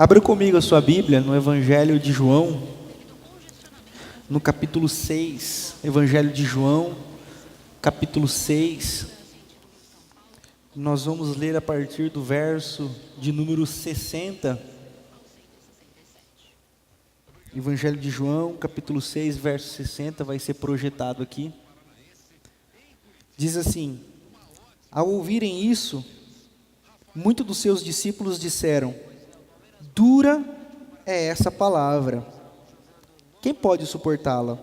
Abra comigo a sua Bíblia no Evangelho de João, no capítulo 6, Evangelho de João, capítulo 6. Nós vamos ler a partir do verso de número 60. Evangelho de João, capítulo 6, verso 60, vai ser projetado aqui. Diz assim: ao ouvirem isso, muitos dos seus discípulos disseram: dura é essa palavra, quem pode suportá-la?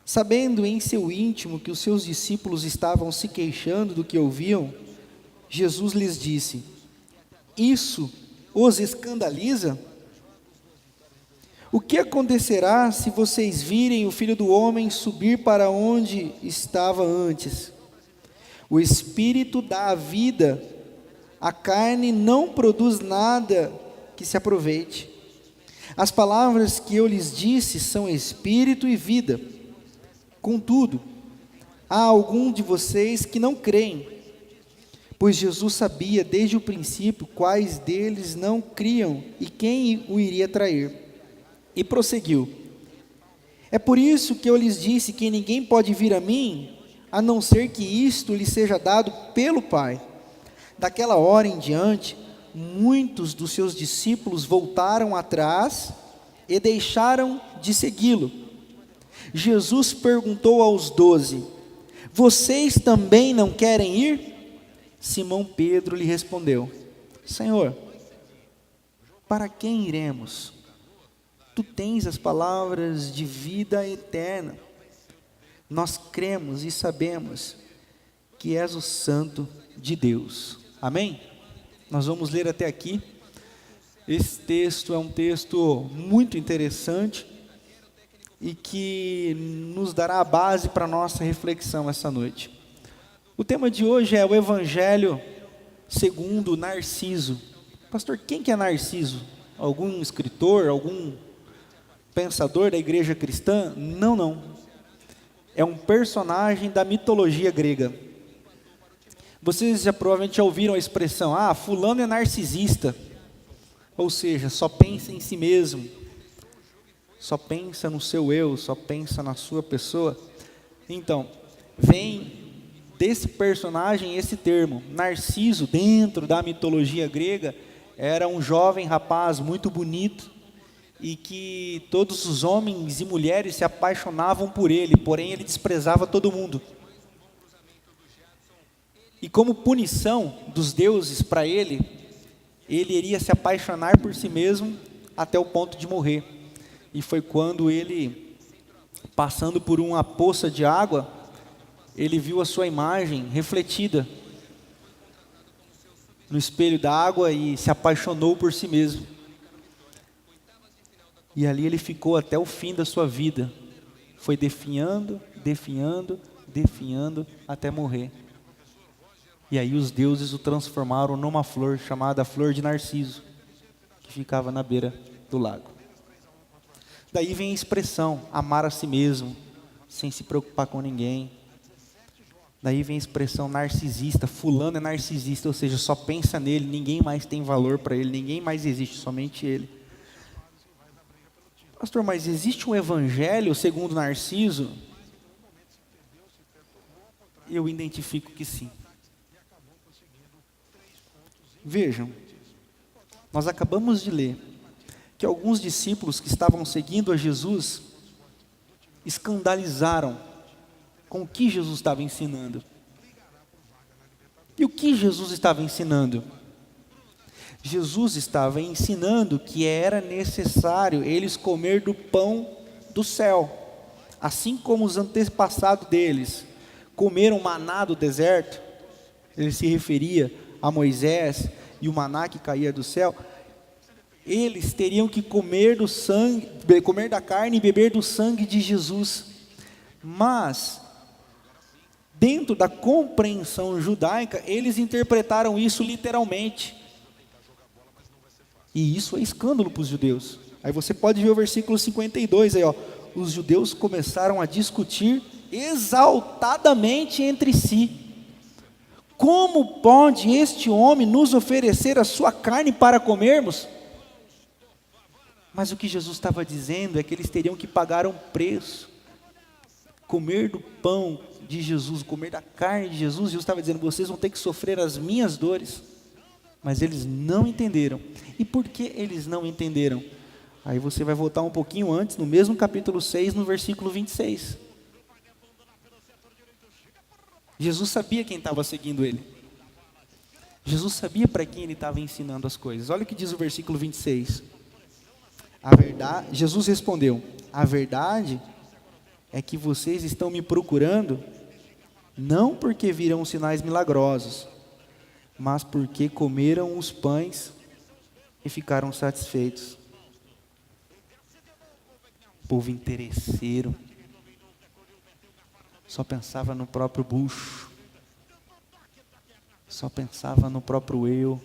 Sabendo em seu íntimo que os seus discípulos estavam se queixando do que ouviam, Jesus lhes disse: isso os escandaliza? O que acontecerá se vocês virem o Filho do Homem subir para onde estava antes? O Espírito dá a vida, a carne não produz nada que se aproveite. As palavras que eu lhes disse são Espírito e vida. Contudo, há algum de vocês que não creem, pois Jesus sabia desde o princípio quais deles não criam e quem o iria trair. E prosseguiu: é por isso que eu lhes disse que ninguém pode vir a mim, a não ser que isto lhe seja dado pelo Pai. Daquela hora em diante, muitos dos seus discípulos voltaram atrás e deixaram de segui-lo. Jesus perguntou aos 12: vocês também não querem ir? Simão Pedro lhe respondeu: Senhor, para quem iremos? Tu tens as palavras de vida eterna. Nós cremos e sabemos que és o Santo de Deus. Amém? Nós vamos ler até aqui. Esse texto é um texto muito interessante e que nos dará a base para a nossa reflexão essa noite. O tema de hoje é o Evangelho segundo Narciso. Pastor, quem que é Narciso? Algum escritor, algum pensador da igreja cristã? Não. É um personagem da mitologia grega. Vocês já provavelmente já ouviram a expressão: fulano é narcisista. Ou seja, só pensa em si mesmo, só pensa no seu eu, só pensa na sua pessoa. Então, vem desse personagem esse termo. Narciso, dentro da mitologia grega, era um jovem rapaz muito bonito, e que todos os homens e mulheres se apaixonavam por ele, porém ele desprezava todo mundo. E como punição dos deuses para ele iria se apaixonar por si mesmo até o ponto de morrer. E foi quando ele, passando por uma poça de água, ele viu a sua imagem refletida no espelho da água e se apaixonou por si mesmo. E ali ele ficou até o fim da sua vida. Foi definhando, até morrer. E aí os deuses o transformaram numa flor chamada flor de Narciso, que ficava na beira do lago. Daí vem a expressão, amar a si mesmo, sem se preocupar com ninguém. Daí vem a expressão narcisista, fulano é narcisista, ou seja, só pensa nele, ninguém mais tem valor para ele, ninguém mais existe, somente ele. Pastor, mas existe um evangelho segundo Narciso? Eu identifico que sim. Vejam, nós acabamos de ler que alguns discípulos que estavam seguindo a Jesus escandalizaram com o que Jesus estava ensinando. E o que Jesus estava ensinando? Jesus estava ensinando que era necessário eles comer do pão do céu, assim como os antepassados deles comeram maná do deserto. Ele se referia a Moisés e o maná que caía do céu. Eles teriam que comer do sangue, comer da carne e beber do sangue de Jesus. Mas dentro da compreensão judaica, eles interpretaram isso literalmente. E isso é escândalo para os judeus. Aí você pode ver o versículo 52, aí, os judeus começaram a discutir exaltadamente entre si: Como pode este homem nos oferecer a sua carne para comermos? Mas o que Jesus estava dizendo é que eles teriam que pagar um preço. Comer do pão de Jesus, comer da carne de Jesus. Jesus estava dizendo, vocês vão ter que sofrer as minhas dores. Mas eles não entenderam. E por que eles não entenderam? Aí você vai voltar um pouquinho antes, no mesmo capítulo 6, no versículo 26. Jesus sabia quem estava seguindo ele. Jesus sabia para quem ele estava ensinando as coisas. Olha o que diz o versículo 26. Jesus respondeu, a verdade é que vocês estão me procurando, não porque viram sinais milagrosos, mas porque comeram os pães e ficaram satisfeitos. Povo interesseiro, só pensava no próprio bucho, só pensava no próprio eu,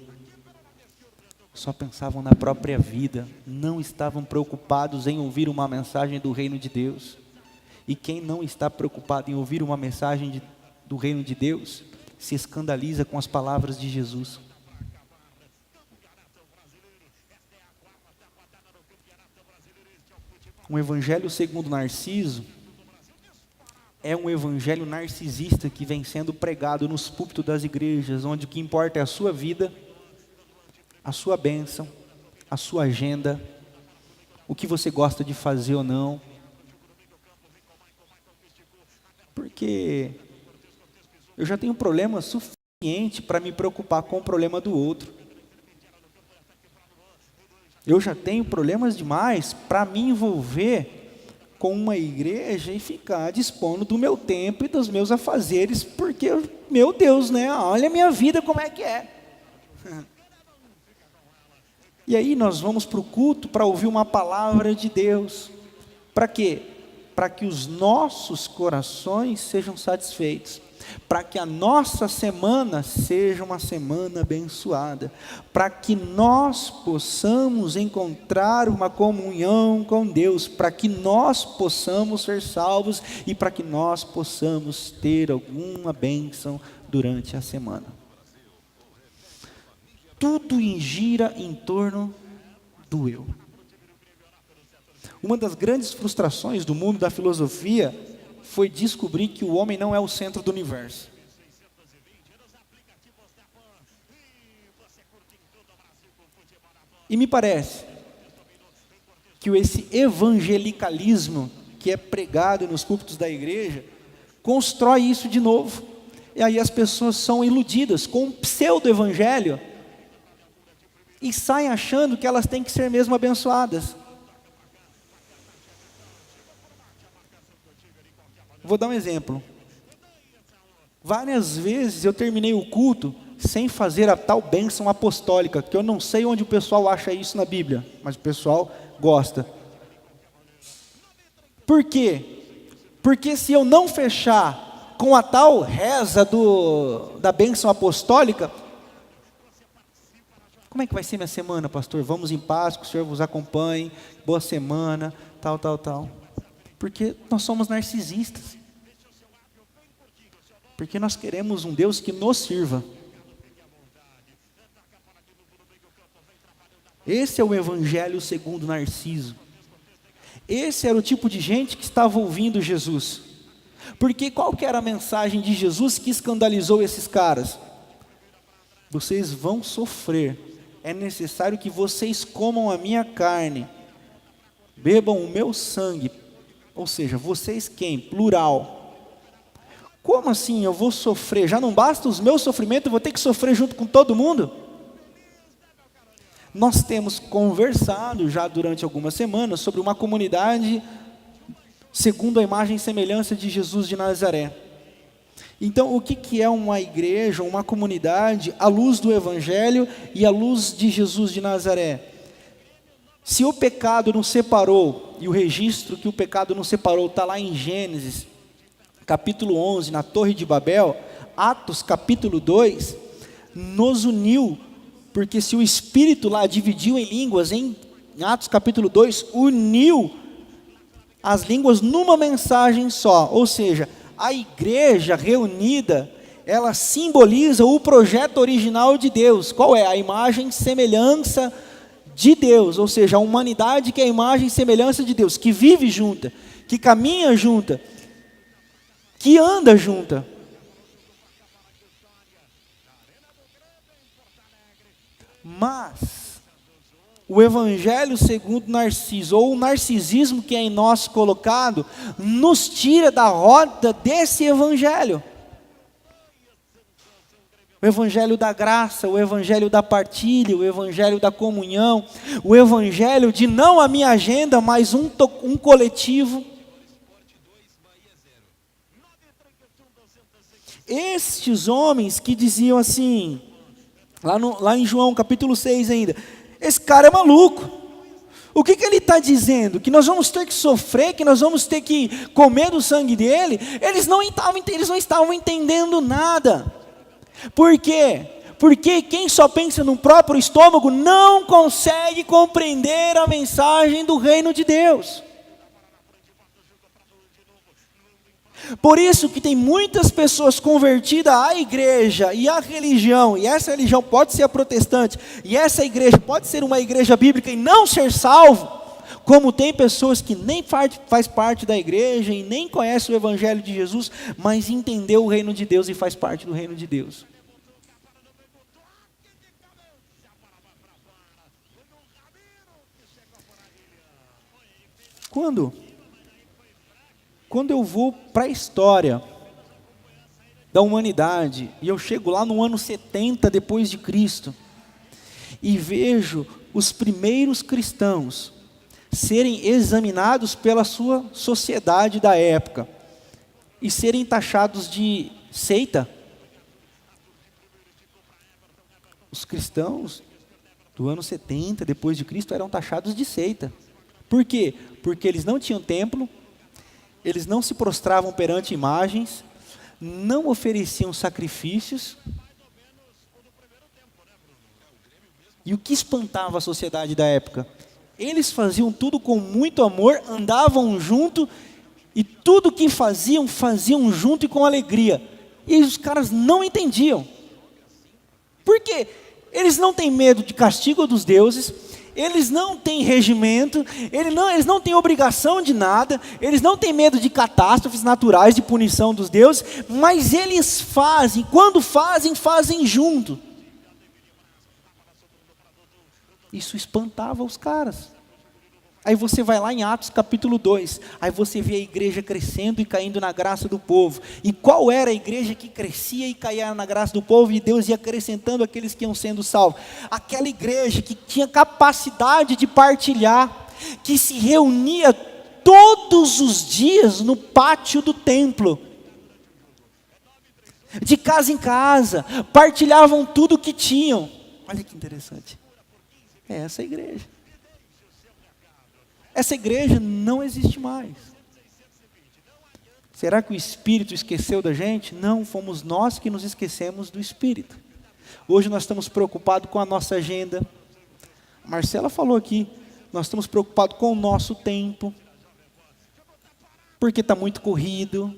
só pensavam na própria vida, não estavam preocupados em ouvir uma mensagem do reino de Deus. E quem não está preocupado em ouvir uma mensagem do reino de Deus, se escandaliza com as palavras de Jesus. Um evangelho segundo Narciso é um evangelho narcisista que vem sendo pregado nos púlpitos das igrejas, onde o que importa é a sua vida, a sua bênção, a sua agenda, o que você gosta de fazer ou não. Porque eu já tenho problema suficiente para me preocupar com o problema do outro. Eu já tenho problemas demais para me envolver com uma igreja e ficar dispondo do meu tempo e dos meus afazeres, porque, meu Deus, né? Olha a minha vida como é que é. E aí nós vamos para o culto para ouvir uma palavra de Deus. Para quê? Para que os nossos corações sejam satisfeitos. Para que a nossa semana seja uma semana abençoada. Para que nós possamos encontrar uma comunhão com Deus. Para que nós possamos ser salvos e para que nós possamos ter alguma bênção durante a semana. Tudo gira em torno do eu. Uma das grandes frustrações do mundo da filosofia foi descobrir que o homem não é o centro do universo. E me parece que esse evangelicalismo que é pregado nos púlpitos da igreja constrói isso de novo. E aí as pessoas são iludidas com um pseudo-evangelho e saem achando que elas têm que ser mesmo abençoadas. Vou dar um exemplo. Várias vezes eu terminei o culto sem fazer a tal bênção apostólica, que eu não sei onde o pessoal acha isso na Bíblia, mas o pessoal gosta. Por quê? Porque se eu não fechar com a tal reza da bênção apostólica, como é que vai ser minha semana, pastor? Vamos em paz, que o Senhor vos acompanhe, boa semana, tal. Porque nós somos narcisistas. Porque nós queremos um Deus que nos sirva. Esse é o evangelho segundo Narciso. Esse era o tipo de gente que estava ouvindo Jesus. Porque qual que era a mensagem de Jesus que escandalizou esses caras? Vocês vão sofrer. É necessário que vocês comam a minha carne, bebam o meu sangue. Ou seja, vocês quem? Plural. Como assim eu vou sofrer? Já não basta os meus sofrimentos, eu vou ter que sofrer junto com todo mundo? Nós temos conversado já durante algumas semanas sobre uma comunidade segundo a imagem e semelhança de Jesus de Nazaré. Então, o que é uma igreja, uma comunidade, à luz do Evangelho e à luz de Jesus de Nazaré? Se o pecado nos separou, e o registro que o pecado nos separou está lá em Gênesis, capítulo 11, na Torre de Babel, Atos, capítulo 2, nos uniu, porque se o Espírito lá dividiu em línguas, em Atos, capítulo 2, uniu as línguas numa mensagem só, ou seja, a igreja reunida ela simboliza o projeto original de Deus. Qual é? A imagem e semelhança de Deus, ou seja, a humanidade que é a imagem e semelhança de Deus, que vive junta, que caminha junta, que anda junta. Mas o evangelho segundo Narciso, ou o narcisismo que é em nós colocado, nos tira da roda desse evangelho. O evangelho da graça, o evangelho da partilha, o evangelho da comunhão, o evangelho de não a minha agenda, mas um coletivo. Estes homens que diziam assim, lá em João capítulo 6 ainda, esse cara é maluco. O que ele está dizendo? Que nós vamos ter que sofrer, que nós vamos ter que comer do sangue dele? Eles não estavam entendendo nada. Por quê? Porque quem só pensa no próprio estômago não consegue compreender a mensagem do reino de Deus. Por isso que tem muitas pessoas convertidas à igreja e à religião, e essa religião pode ser a protestante, e essa igreja pode ser uma igreja bíblica e não ser salvo, como tem pessoas que nem faz parte da igreja e nem conhecem o evangelho de Jesus, mas entendeu o reino de Deus e faz parte do reino de Deus. Quando eu vou para a história da humanidade, e eu chego lá no ano 70 depois de Cristo, e vejo os primeiros cristãos serem examinados pela sua sociedade da época, e serem taxados de seita, os cristãos do ano 70 depois de Cristo eram taxados de seita. Por quê? Porque eles não tinham templo, eles não se prostravam perante imagens, não ofereciam sacrifícios. E o que espantava a sociedade da época? Eles faziam tudo com muito amor, andavam junto, e tudo que faziam junto e com alegria. E os caras não entendiam. Por quê? Eles não têm medo de castigo dos deuses, eles não têm regimento, eles não têm obrigação de nada, eles não têm medo de catástrofes naturais, de punição dos deuses, mas eles fazem, quando fazem junto. Isso espantava os caras. Aí você vai lá em Atos capítulo 2, aí você vê a igreja crescendo e caindo na graça do povo. E qual era a igreja que crescia e caía na graça do povo, e Deus ia acrescentando aqueles que iam sendo salvos? Aquela igreja que tinha capacidade de partilhar, que se reunia todos os dias no pátio do templo, de casa em casa, partilhavam tudo o que tinham. Olha que interessante, é essa igreja. Essa igreja não existe mais. Será que o Espírito esqueceu da gente? Não, fomos nós que nos esquecemos do Espírito. Hoje nós estamos preocupados com a nossa agenda. A Marcela falou aqui, nós estamos preocupados com o nosso tempo, porque está muito corrido.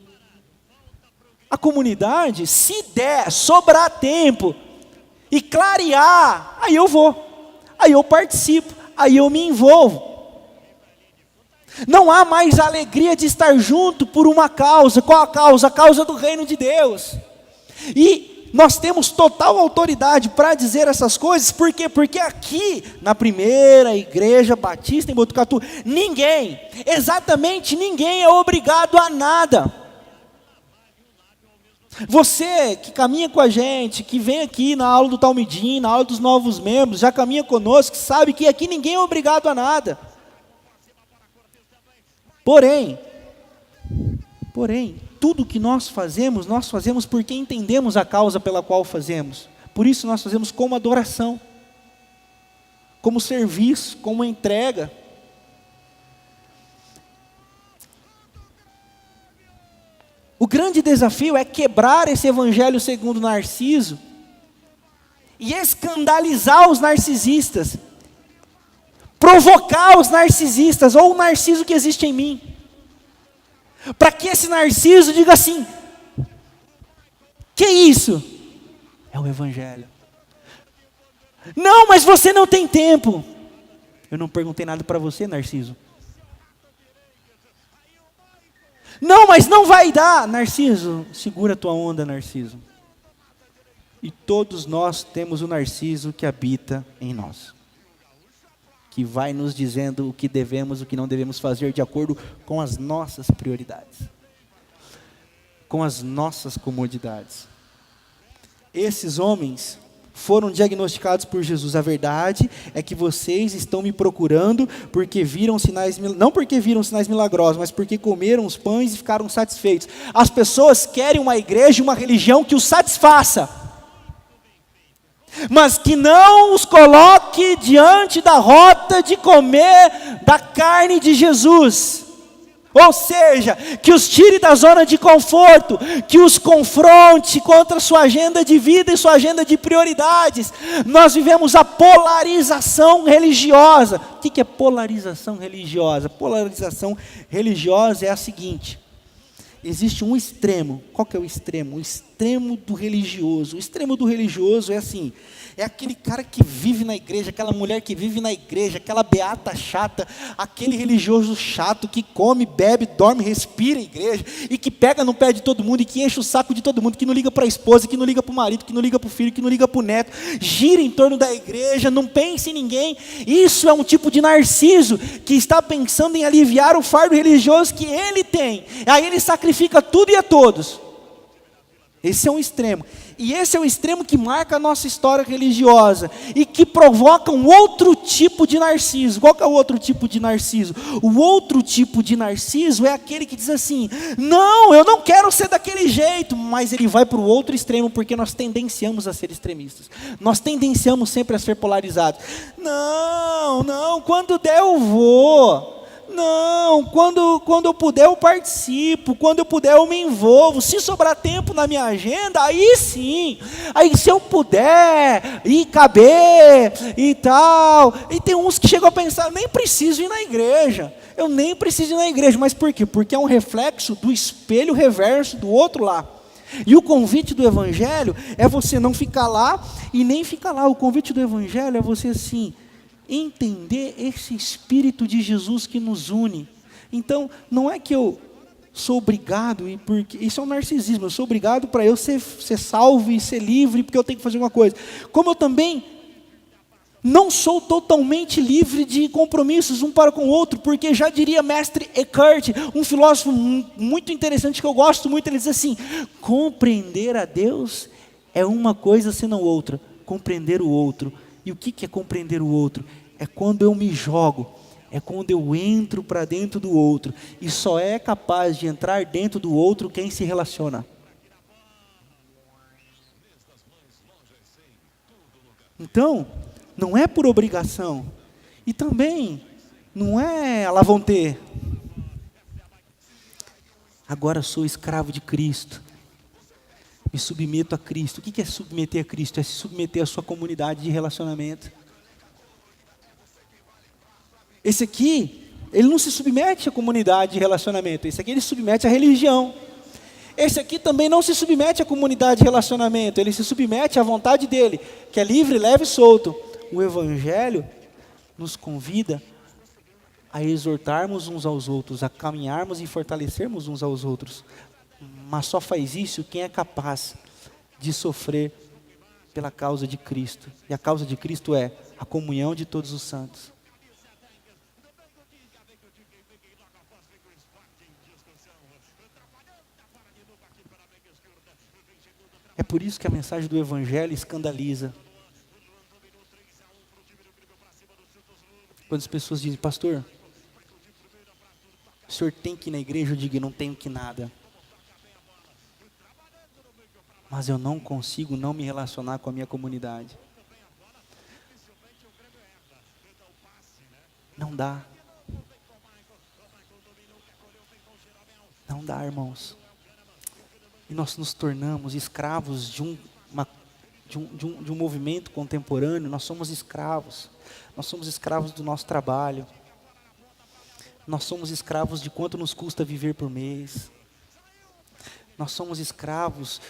A comunidade, se der, sobrar tempo e clarear, aí eu vou, aí eu participo, aí eu me envolvo. Não há mais a alegria de estar junto por uma causa. Qual a causa? A causa do reino de Deus. E nós temos total autoridade para dizer essas coisas. Por quê? Porque aqui, na primeira igreja batista em Botucatu, exatamente ninguém é obrigado a nada. Você que caminha com a gente, que vem aqui na aula do Talmidim, na aula dos novos membros, já caminha conosco, sabe que aqui ninguém é obrigado a nada. Porém, tudo que nós fazemos porque entendemos a causa pela qual fazemos. Por isso nós fazemos como adoração, como serviço, como entrega. O grande desafio é quebrar esse evangelho segundo Narciso e escandalizar os narcisistas. Provocar os narcisistas, ou o narciso que existe em mim, para que esse narciso diga assim: Que isso? É o Evangelho. Não, mas você não tem tempo. Eu não perguntei nada para você, Narciso. Não, mas não vai dar. Narciso, segura a tua onda, Narciso. E todos nós temos o Narciso que habita em nós, que vai nos dizendo o que devemos, o que não devemos fazer de acordo com as nossas prioridades, com as nossas comodidades. Esses homens foram diagnosticados por Jesus. A verdade é que vocês estão me procurando porque viram sinais, não porque viram sinais milagrosos, mas porque comeram os pães e ficaram satisfeitos. As pessoas querem uma igreja, uma religião que os satisfaça, mas que não os coloque diante da rota de comer da carne de Jesus. Ou seja, que os tire da zona de conforto, que os confronte contra a sua agenda de vida e sua agenda de prioridades. Nós vivemos a polarização religiosa. O que é polarização religiosa? Polarização religiosa é a seguinte: existe um extremo. Qual que é o extremo? O extremo do religioso. O extremo do religioso é assim: é aquele cara que vive na igreja, aquela mulher que vive na igreja, aquela beata chata, aquele religioso chato que come, bebe, dorme, respira a igreja, e que pega no pé de todo mundo, e que enche o saco de todo mundo, que não liga para a esposa, que não liga para o marido, que não liga para o filho, que não liga para o neto, gira em torno da igreja, não pensa em ninguém. Isso é um tipo de narciso, que está pensando em aliviar o fardo religioso que ele tem. Aí ele sacrifica tudo e a todos. Esse é um extremo. E esse é o extremo que marca a nossa história religiosa e que provoca um outro tipo de narciso. Qual que é o outro tipo de narciso? O outro tipo de narciso é aquele que diz assim: não, eu não quero ser daquele jeito, mas ele vai para o outro extremo, porque nós tendenciamos a ser extremistas. Nós tendenciamos sempre a ser polarizados. Não, quando der eu vou. Não, quando eu puder eu participo, quando eu puder eu me envolvo, se sobrar tempo na minha agenda, aí sim, aí se eu puder, e caber, e tal. E tem uns que chegam a pensar: nem preciso ir na igreja, eu nem preciso ir na igreja. Mas por quê? Porque é um reflexo do espelho reverso do outro lá. E o convite do Evangelho é você não ficar lá e nem ficar lá. O convite do Evangelho é você assim, entender esse Espírito de Jesus que nos une. Então, não é que eu sou obrigado, e porque isso é um narcisismo, eu sou obrigado para eu ser salvo e ser livre, porque eu tenho que fazer alguma coisa. Como eu também não sou totalmente livre de compromissos um para com o outro, porque já diria mestre Eckhart, um filósofo muito interessante que eu gosto muito, ele diz assim: compreender a Deus é uma coisa senão outra, compreender o outro. E o que é compreender o outro? É quando eu me jogo, é quando eu entro para dentro do outro, e só é capaz de entrar dentro do outro quem se relaciona. Então, não é por obrigação, e também não é lá vão ter. Agora sou escravo de Cristo, me submeto a Cristo. O que é submeter a Cristo? É se submeter à sua comunidade de relacionamento. Esse aqui, ele não se submete à comunidade de relacionamento. Esse aqui ele se submete à religião. Esse aqui também não se submete à comunidade de relacionamento. Ele se submete à vontade dele, que é livre, leve e solto. O Evangelho nos convida a exortarmos uns aos outros, a caminharmos e fortalecermos uns aos outros. Mas só faz isso quem é capaz de sofrer pela causa de Cristo. E a causa de Cristo é a comunhão de todos os santos. É por isso que a mensagem do Evangelho escandaliza. Quando as pessoas dizem: pastor, o senhor tem que ir na igreja? Eu digo: não tenho que nada. Mas eu não consigo não me relacionar com a minha comunidade. Não dá. Não dá, irmãos. E nós nos tornamos escravos de um movimento contemporâneo. Nós somos escravos. Nós somos escravos do nosso trabalho. Nós somos escravos de quanto nos custa viver por mês. Nós somos escravos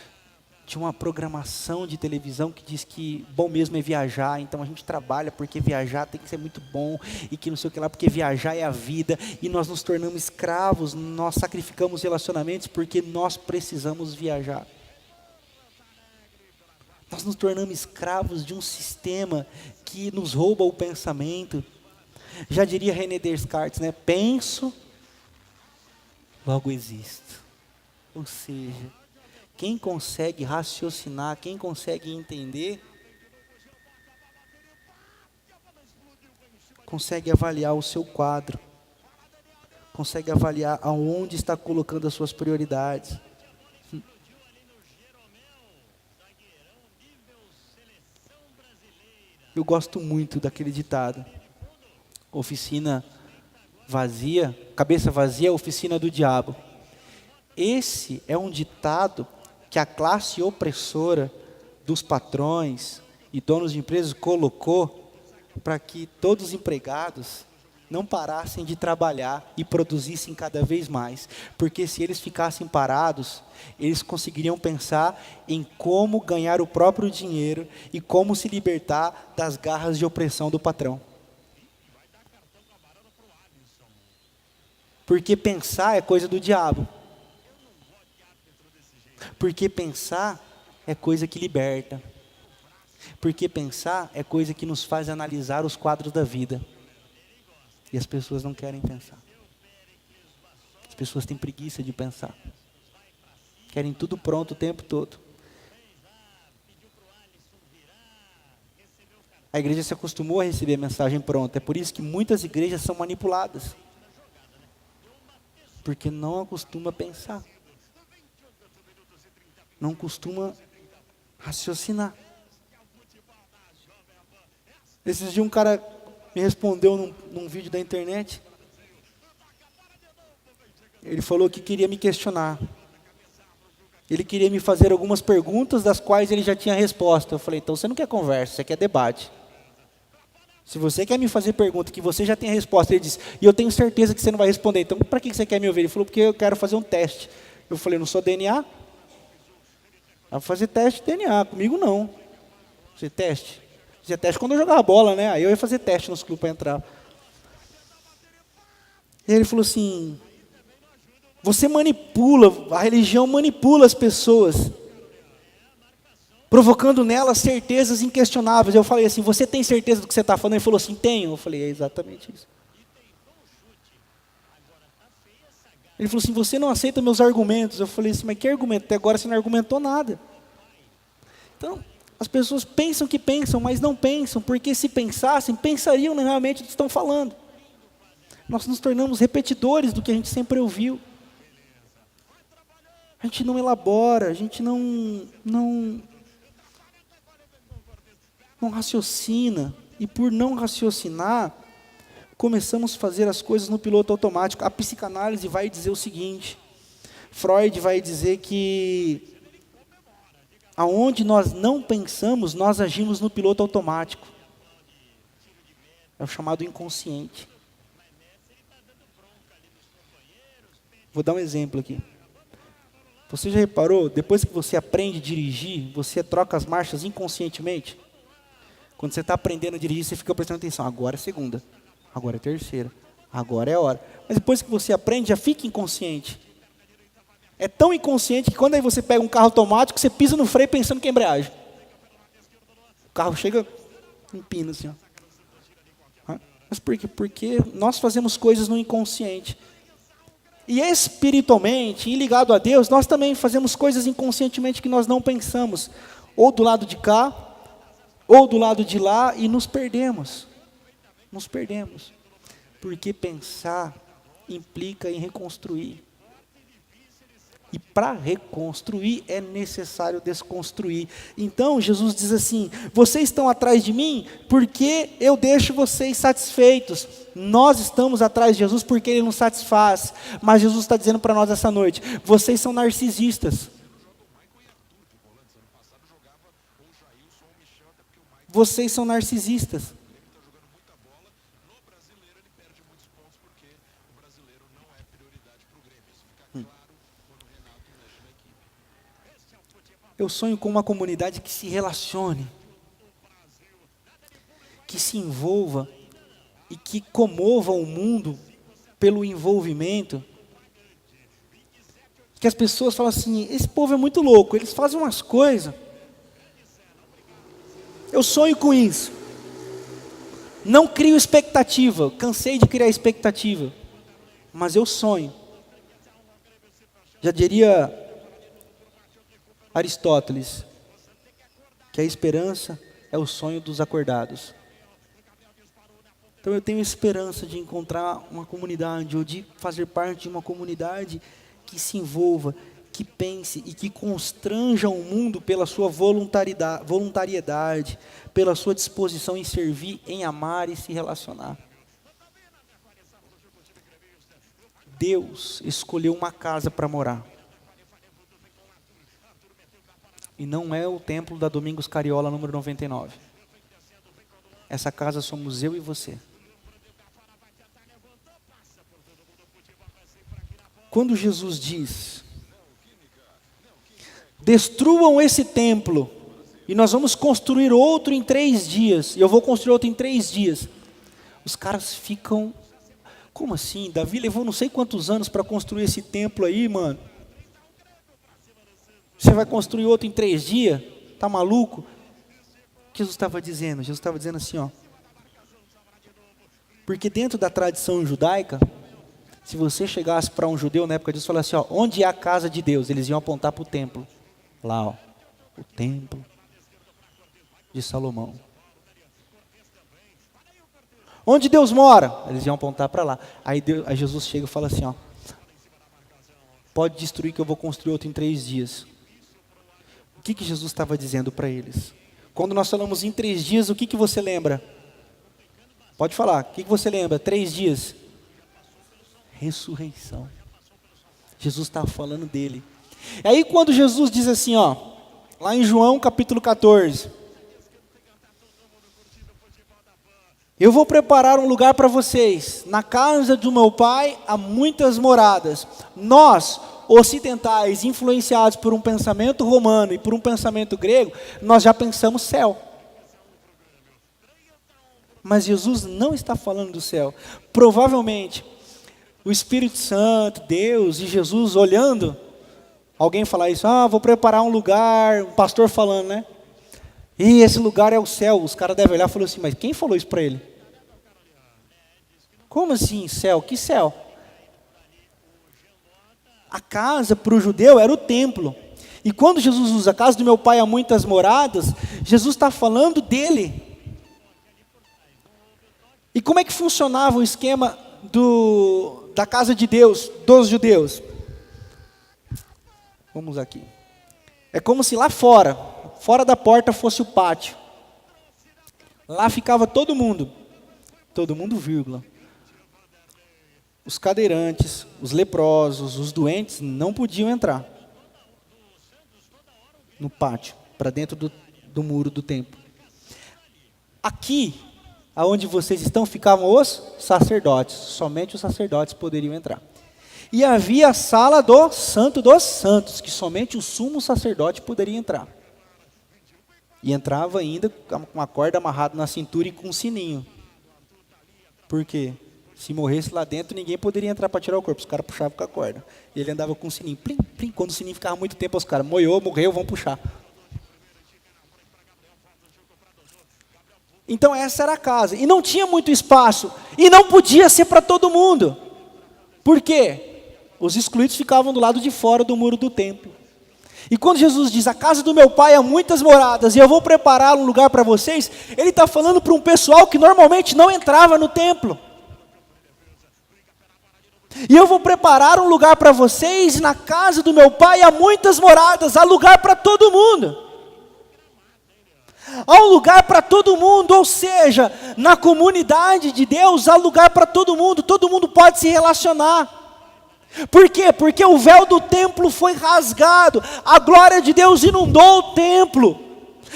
de uma programação de televisão que diz que bom mesmo é viajar, então a gente trabalha porque viajar tem que ser muito bom, e que não sei o que lá, porque viajar é a vida, e nós nos tornamos escravos, nós sacrificamos relacionamentos porque nós precisamos viajar. Nós nos tornamos escravos de um sistema que nos rouba o pensamento. Já diria René Descartes, né? Penso, logo existo. Ou seja, quem consegue raciocinar, quem consegue entender, consegue avaliar o seu quadro, consegue avaliar aonde está colocando as suas prioridades. Eu gosto muito daquele ditado: oficina vazia, cabeça vazia, oficina do diabo. Esse é um ditado que a classe opressora dos patrões e donos de empresas colocou para que todos os empregados não parassem de trabalhar e produzissem cada vez mais. Porque se eles ficassem parados, eles conseguiriam pensar em como ganhar o próprio dinheiro e como se libertar das garras de opressão do patrão. Porque pensar é coisa do diabo. Porque pensar é coisa que liberta. Porque pensar é coisa que nos faz analisar os quadros da vida. E as pessoas não querem pensar. As pessoas têm preguiça de pensar. Querem tudo pronto o tempo todo. A igreja se acostumou a receber a mensagem pronta. É por isso que muitas igrejas são manipuladas. Porque não acostuma a pensar. Não costuma raciocinar. Esses dias um cara me respondeu num vídeo da internet. Ele falou que queria me questionar. Ele queria me fazer algumas perguntas das quais ele já tinha resposta. Eu falei, então você não quer conversa, você quer debate. Se você quer me fazer pergunta que você já tem a resposta, ele disse, e eu tenho certeza que você não vai responder, então para que você quer me ouvir? Ele falou, porque eu quero fazer um teste. Eu falei, não sou DNA? Vai fazer teste de DNA, comigo não. Você teste? Fazia teste quando eu jogava bola, né? Aí eu ia fazer teste nos clubes para entrar. E ele falou assim, você manipula, a religião manipula as pessoas, provocando nelas certezas inquestionáveis. Eu falei assim, você tem certeza do que você está falando? Ele falou assim, tenho. Eu falei, é exatamente isso. Ele falou assim, você não aceita meus argumentos. Eu falei assim, mas que argumento? Até agora você não argumentou nada. Então, as pessoas pensam que pensam, mas não pensam, porque se pensassem, pensariam realmente do que estão falando. Nós nos tornamos repetidores do que a gente sempre ouviu. A gente não elabora, a gente não raciocina. E por não raciocinar, começamos a fazer as coisas no piloto automático. A psicanálise vai dizer o seguinte, Freud vai dizer que aonde nós não pensamos, nós agimos no piloto automático. É o chamado inconsciente. Vou dar um exemplo aqui. Você já reparou, depois que você aprende a dirigir, você troca as marchas inconscientemente? Quando você está aprendendo a dirigir, você fica prestando atenção. Agora é segunda, agora é terceira, agora é a hora. Mas depois que você aprende, já fica inconsciente. É tão inconsciente que quando aí você pega um carro automático, você pisa no freio pensando que é embreagem. O carro chega, empina assim. Ó. Mas por quê? Porque nós fazemos coisas no inconsciente. E espiritualmente, e ligado a Deus, nós também fazemos coisas inconscientemente que nós não pensamos. Ou do lado de cá, ou do lado de lá, e nos perdemos. Nos perdemos. Porque pensar implica em reconstruir. E para reconstruir é necessário desconstruir. Então Jesus diz assim, vocês estão atrás de mim porque eu deixo vocês satisfeitos. Nós estamos atrás de Jesus porque Ele nos satisfaz. Mas Jesus está dizendo para nós essa noite, vocês são narcisistas. Vocês são narcisistas. Eu sonho com uma comunidade que se relacione, que se envolva e que comova o mundo pelo envolvimento. Que as pessoas falam assim, esse povo é muito louco, eles fazem umas coisas. Eu sonho com isso. Não crio expectativa, cansei de criar expectativa, mas eu sonho. Já diria Aristóteles, que a esperança é o sonho dos acordados. Então eu tenho esperança de encontrar uma comunidade, ou de fazer parte de uma comunidade que se envolva, que pense e que constranja o mundo pela sua voluntariedade, pela sua disposição em servir, em amar e se relacionar. Deus escolheu uma casa para morar. E não é o templo da Domingos Cariola, número 99. Essa casa somos eu e você. Quando Jesus diz, destruam esse templo, e nós vamos construir outro em 3 dias, e eu vou construir outro em 3 dias. Os caras ficam, como assim? Davi levou não sei quantos anos para construir esse templo aí, mano. Você vai construir outro em 3 dias? Tá maluco? O que Jesus estava dizendo? Jesus estava dizendo assim, ó. Porque dentro da tradição judaica, se você chegasse para um judeu na época disso e falasse, ó, onde é a casa de Deus? Eles iam apontar para o templo. Lá, ó, o templo de Salomão. Onde Deus mora? Eles iam apontar para lá. Aí Jesus chega e fala assim, ó, pode destruir que eu vou construir outro em 3 dias. O que Jesus estava dizendo para eles? Quando nós falamos em 3 dias, o que você lembra? Pode falar, o que você lembra? 3 dias. Ressurreição. Jesus estava falando dele. E aí quando Jesus diz assim, ó, lá em João capítulo 14, eu vou preparar um lugar para vocês, na casa do meu Pai há muitas moradas. Nós, ocidentais, influenciados por um pensamento romano e por um pensamento grego, nós já pensamos céu. Mas Jesus não está falando do céu. Provavelmente, o Espírito Santo, Deus e Jesus olhando, alguém falar isso, vou preparar um lugar, um pastor falando, né? E esse lugar é o céu. Os caras devem olhar e falar assim, mas quem falou isso para ele? Como assim céu? Que céu? A casa para o judeu era o templo. E quando Jesus usa a casa do meu Pai há muitas moradas, Jesus está falando dele. E como é que funcionava o esquema da casa de Deus, dos judeus? Vamos aqui. É como se lá fora da porta fosse o pátio. Lá ficava todo mundo, vírgula. Os cadeirantes, os leprosos, os doentes não podiam entrar no pátio, para dentro do muro do templo. Aqui, aonde vocês estão, ficavam os sacerdotes. Somente os sacerdotes poderiam entrar. E havia a sala do Santo dos Santos, que somente o sumo sacerdote poderia entrar. E entrava ainda com uma corda amarrada na cintura e com um sininho. Por quê? Se morresse lá dentro, ninguém poderia entrar para tirar o corpo. Os caras puxavam com a corda. E ele andava com o sininho. Plim, plim. Quando o sininho ficava muito tempo, os caras, morreu, vão puxar. Então essa era a casa. E não tinha muito espaço. E não podia ser para todo mundo. Por quê? Os excluídos ficavam do lado de fora do muro do templo. E quando Jesus diz, a casa do meu Pai há muitas moradas, e eu vou preparar um lugar para vocês, ele está falando para um pessoal que normalmente não entrava no templo. E eu vou preparar um lugar para vocês, na casa do meu Pai há muitas moradas, há lugar para todo mundo. Há um lugar para todo mundo, ou seja, na comunidade de Deus há lugar para todo mundo pode se relacionar. Por quê? Porque o véu do templo foi rasgado, a glória de Deus inundou o templo,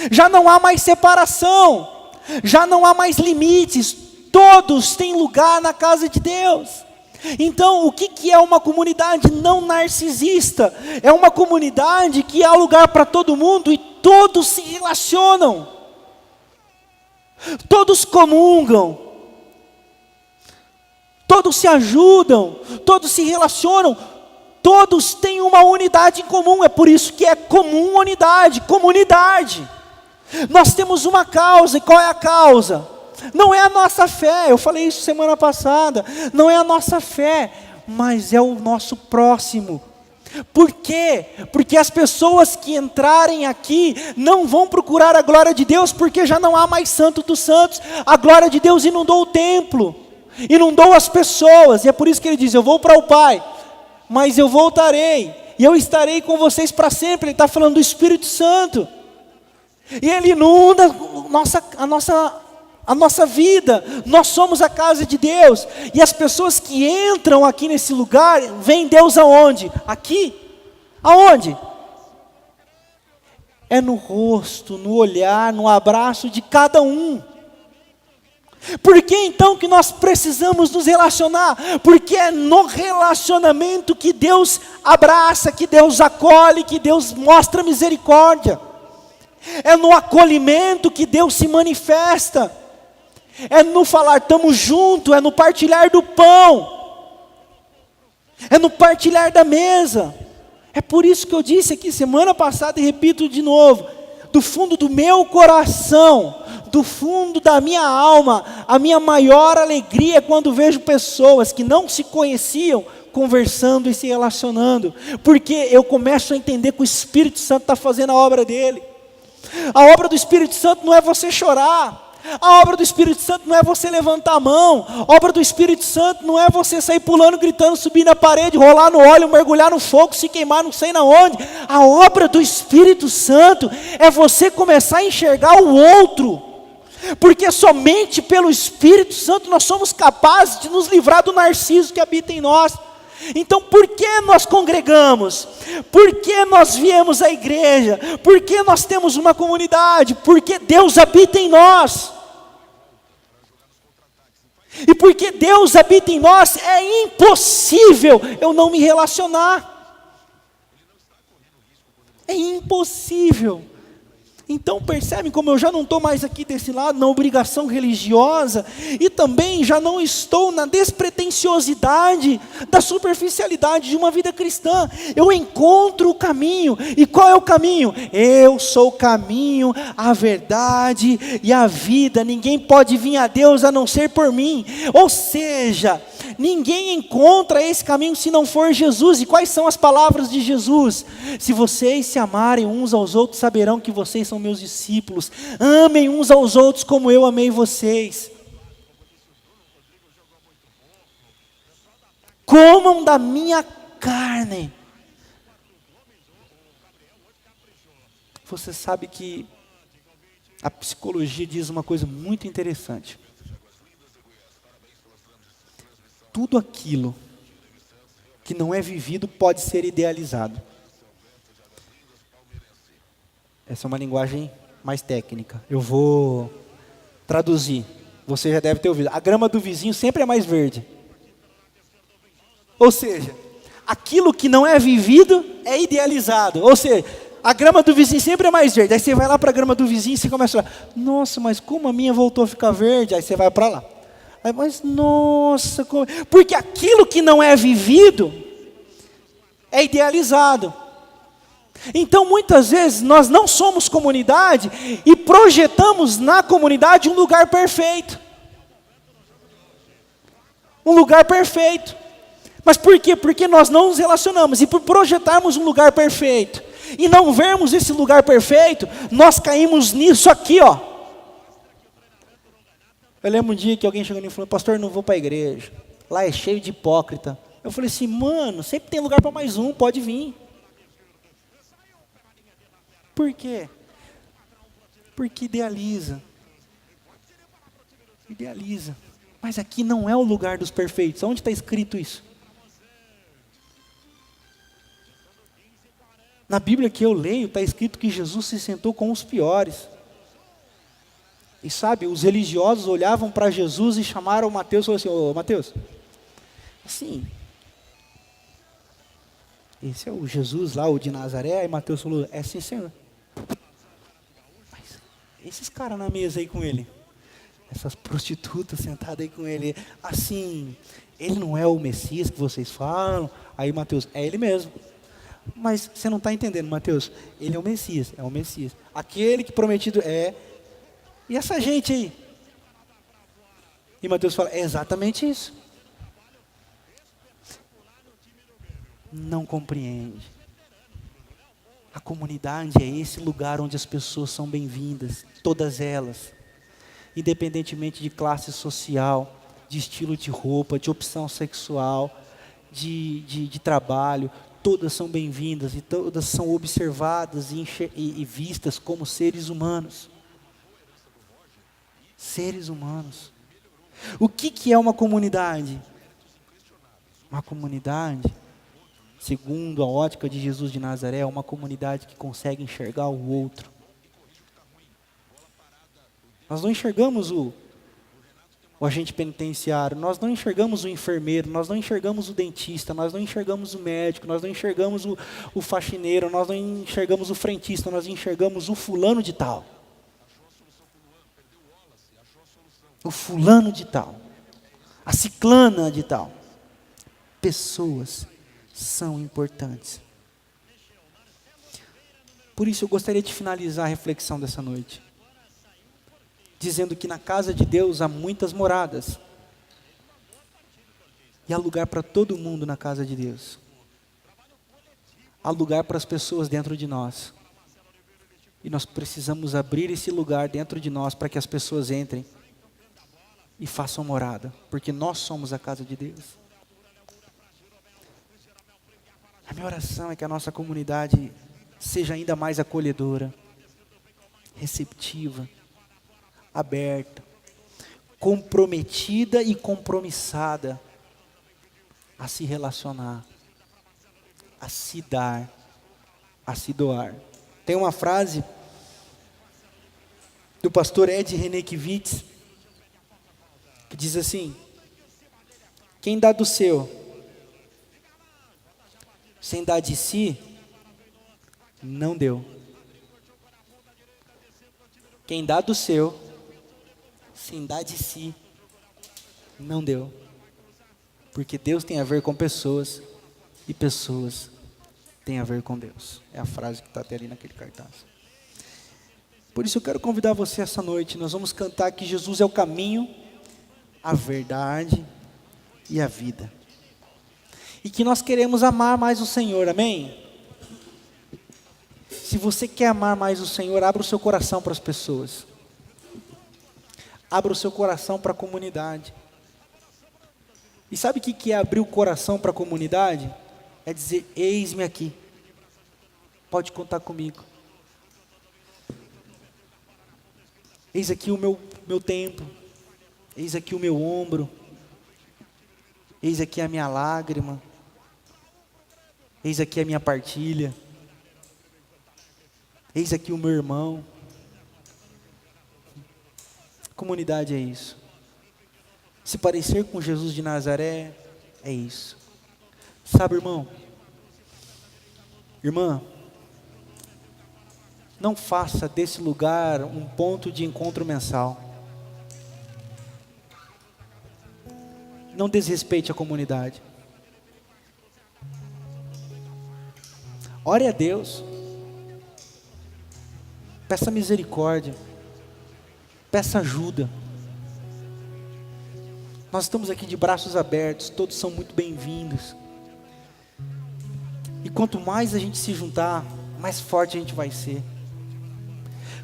já não há mais separação, já não há mais limites, todos têm lugar na casa de Deus. Então, o que é uma comunidade não narcisista? É uma comunidade que há lugar para todo mundo e todos se relacionam, todos comungam, todos se ajudam, todos se relacionam, todos têm uma unidade em comum. É por isso que é comum unidade, comunidade. Nós temos uma causa, e qual é a causa? Não é a nossa fé, eu falei isso semana passada, não é a nossa fé, mas é o nosso próximo. Por quê? Porque as pessoas que entrarem aqui não vão procurar a glória de Deus, porque já não há mais santo dos santos. A glória de Deus inundou o templo, inundou as pessoas, e é por isso que ele diz: eu vou para o Pai, mas eu voltarei, e eu estarei com vocês para sempre. Ele está falando do Espírito Santo, e ele inunda a nossa vida. Nós somos a casa de Deus, e as pessoas que entram aqui nesse lugar, veem Deus aonde? Aqui. Aonde? É no rosto, no olhar, no abraço de cada um. Por que então que nós precisamos nos relacionar? Porque é no relacionamento que Deus abraça, que Deus acolhe, que Deus mostra misericórdia. É no acolhimento que Deus se manifesta. É no falar estamos juntos, é no partilhar do pão, é no partilhar da mesa. É por isso que eu disse aqui semana passada e repito de novo: do fundo do meu coração, do fundo da minha alma, a minha maior alegria é quando vejo pessoas que não se conheciam conversando e se relacionando, porque eu começo a entender que o Espírito Santo está fazendo a obra dele. A obra do Espírito Santo não é você chorar. A obra do Espírito Santo não é você levantar a mão. A obra do Espírito Santo não é você sair pulando, gritando, subir na parede, rolar no óleo, mergulhar no fogo, se queimar não sei na onde. A obra do Espírito Santo é você começar a enxergar o outro, porque somente pelo Espírito Santo nós somos capazes de nos livrar do narciso que habita em nós. Então, por que nós congregamos? Por que nós viemos à igreja? Por que nós temos uma comunidade? Porque Deus habita em nós. E porque Deus habita em nós, é impossível eu não me relacionar. É impossível. Então percebem como eu já não estou mais aqui desse lado, na obrigação religiosa, e também já não estou na despretensiosidade, da superficialidade de uma vida cristã. Eu encontro o caminho. E qual é o caminho? Eu sou o caminho, a verdade e a vida. Ninguém pode vir a Deus a não ser por mim. Ou seja, ninguém encontra esse caminho se não for Jesus. E quais são as palavras de Jesus? Se vocês se amarem uns aos outros, saberão que vocês são meus discípulos. Amem uns aos outros como eu amei vocês. Comam da minha carne. Você sabe que a psicologia diz uma coisa muito interessante. Tudo aquilo que não é vivido pode ser idealizado. Essa é uma linguagem mais técnica. Eu vou traduzir. Você já deve ter ouvido. A grama do vizinho sempre é mais verde. Ou seja, aquilo que não é vivido é idealizado. Ou seja, a grama do vizinho sempre é mais verde. Aí você vai lá para a grama do vizinho e você começa a falar: nossa, mas como a minha voltou a ficar verde? Aí você vai para lá. Aí, mas nossa, como... porque aquilo que não é vivido é idealizado. Então muitas vezes nós não somos comunidade e projetamos na comunidade um lugar perfeito. Um lugar perfeito. Mas por quê? Porque nós não nos relacionamos. E por projetarmos um lugar perfeito e não vermos esse lugar perfeito, nós caímos nisso aqui, ó. Eu lembro um dia que alguém chegou em mim e falou: pastor, não vou para a igreja, lá é cheio de hipócrita. Eu falei assim: mano, sempre tem lugar para mais um, pode vir. Por quê? Porque idealiza. Idealiza. Mas aqui não é o lugar dos perfeitos. Onde está escrito isso? Na Bíblia que eu leio, está escrito que Jesus se sentou com os piores. E sabe, os religiosos olhavam para Jesus e chamaram Mateus e falaram assim: ô Mateus, Assim, esse é o Jesus lá, o de Nazaré. Aí Mateus falou, é sim, Senhor. Mas esses caras na mesa aí com ele, essas prostitutas sentadas aí com ele, assim, ele não é o Messias que vocês falam? Aí Mateus, é ele mesmo. Mas você não está entendendo, Mateus, ele é o Messias, é o Messias. Aquele que prometido é. E essa gente aí? E Mateus fala, é exatamente isso. Não compreende. A comunidade é esse lugar onde as pessoas são bem-vindas, todas elas, independentemente de classe social, de estilo de roupa, de opção sexual, de trabalho, todas são bem-vindas e todas são observadas e vistas como seres humanos. Seres humanos. O que é uma comunidade? Uma comunidade, segundo a ótica de Jesus de Nazaré, é uma comunidade que consegue enxergar o outro. Nós não enxergamos o agente penitenciário, nós não enxergamos o enfermeiro, nós não enxergamos o dentista, nós não enxergamos o médico, nós não enxergamos o faxineiro, nós não enxergamos o frentista, nós enxergamos o fulano de tal. O fulano de tal, a ciclana de tal. Pessoas são importantes. Por isso eu gostaria de finalizar a reflexão dessa noite, dizendo que na casa de Deus há muitas moradas, e há lugar para todo mundo na casa de Deus, há lugar para as pessoas dentro de nós, e nós precisamos abrir esse lugar dentro de nós para que as pessoas entrem e façam morada, porque nós somos a casa de Deus. A minha oração é que a nossa comunidade seja ainda mais acolhedora, receptiva, aberta, comprometida e compromissada a se relacionar, a se dar, a se doar. Tem uma frase do pastor Ed Renekiewicz que diz assim: quem dá do seu sem dar de si, não deu. Quem dá do seu sem dar de si, não deu. Porque Deus tem a ver com pessoas, e pessoas têm a ver com Deus. É a frase que está até ali naquele cartaz. Por isso eu quero convidar você essa noite, nós vamos cantar que Jesus é o caminho, a verdade e a vida. E que nós queremos amar mais o Senhor, amém? Se você quer amar mais o Senhor, abra o seu coração para as pessoas. Abra o seu coração para a comunidade. E sabe o que é abrir o coração para a comunidade? É dizer, eis-me aqui. Pode contar comigo. Eis aqui o meu tempo. Eis aqui o meu ombro. Eis aqui a minha lágrima. Eis aqui a minha partilha. Eis aqui o meu irmão. Comunidade é isso. Se parecer com Jesus de Nazaré, é isso. Sabe, irmão? Irmã, não faça desse lugar um ponto de encontro mensal. Não desrespeite a comunidade. Ore a Deus. Peça misericórdia. Peça ajuda. Nós estamos aqui de braços abertos, todos são muito bem-vindos. E quanto mais a gente se juntar, mais forte a gente vai ser.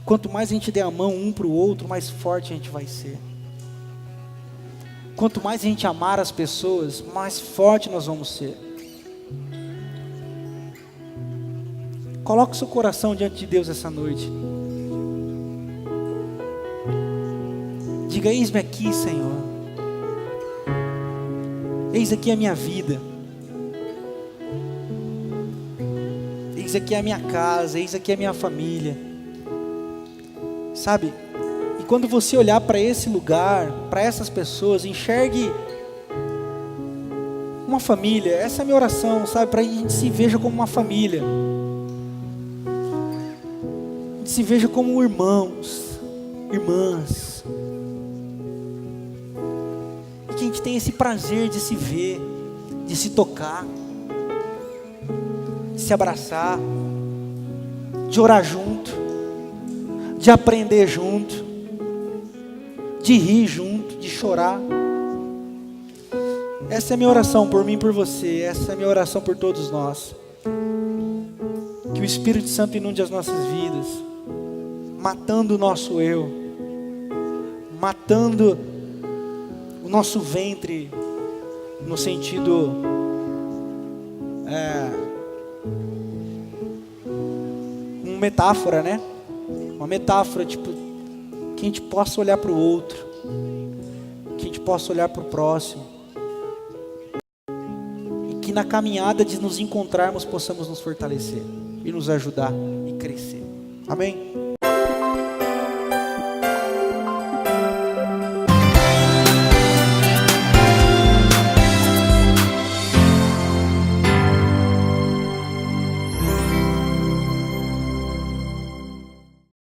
Quanto mais a gente der a mão um para o outro, mais forte a gente vai ser. Quanto mais a gente amar as pessoas, mais forte nós vamos ser. Coloque o seu coração diante de Deus essa noite. Diga, eis-me aqui, Senhor. Eis aqui a minha vida. Eis aqui a minha casa, eis aqui a minha família. Sabe? E quando você olhar para esse lugar, para essas pessoas, enxergue uma família. Essa é a minha oração, sabe? Para que a gente se veja como uma família. A gente se veja como irmãos, irmãs. E que a gente tenha esse prazer de se ver, de se tocar, de se abraçar, de orar junto, de aprender junto, de rir junto, de chorar. Essa é a minha oração por mim e por você. Essa é a minha oração por todos nós. Que o Espírito Santo inunde as nossas vidas, matando o nosso eu, matando o nosso ventre, no sentido uma metáfora, né? Uma metáfora, tipo, que a gente possa olhar para o outro, que a gente possa olhar para o próximo, e que na caminhada de nos encontrarmos possamos nos fortalecer e nos ajudar e crescer. Amém?